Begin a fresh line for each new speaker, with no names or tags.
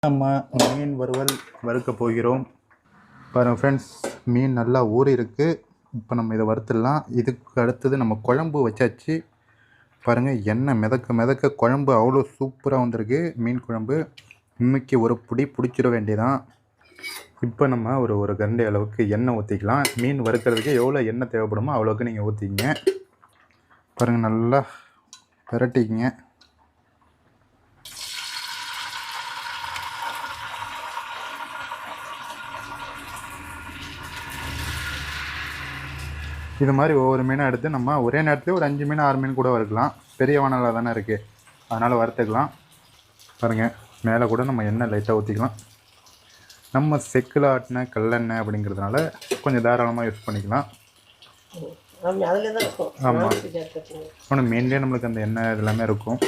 நம்ம மீன் வறுவல் வறுக்க போகிறோம். பாருங்கள் ஃப்ரெண்ட்ஸ், மீன் நல்லா ஊறி இருக்குது. இப்போ நம்ம இதை வறுத்துடலாம். இதுக்கு அடுத்தது நம்ம குழம்பு வச்சாச்சு. பாருங்கள், எண்ணெய் மிதக்க மிதக்க குழம்பு அவ்வளோ சூப்பராக வந்திருக்கு. மீன் குழம்பு இன்னைக்கு ஒரு பிடி பிடிச்சிட வேண்டியதான். இப்போ நம்ம ஒரு கரண்டி அளவுக்கு எண்ணெய் ஊற்றிக்கலாம். மீன் வறுக்கிறதுக்கு எவ்வளோ எண்ணெய் தேவைப்படுமோ அவ்வளோக்கு நீங்கள் ஊற்றிக்கிங்க. பாருங்கள், நல்லா விரட்டிக்கிங்க. இது மாதிரி ஒவ்வொரு மீனாக எடுத்து நம்ம ஒரே நேரத்தில் ஒரு 5 மீன் 6 மீன் கூட வறுக்கலாம். பெரிய வானலாக தானே இருக்குது, அதனால் வறுத்துக்கலாம். பாருங்கள், மேலே கூட நம்ம எண்ணெய் லைட்டாக ஊற்றிக்கலாம். நம்ம செக்கில் ஆட்டின கல்லெண்ணெய் அப்படிங்கிறதுனால கொஞ்சம் தாராளமாக யூஸ் பண்ணிக்கலாம். ஆமாம், ஆனால் மீன்லேயே நம்மளுக்கு அந்த எண்ணெய் இதெல்லாமே இருக்கும்.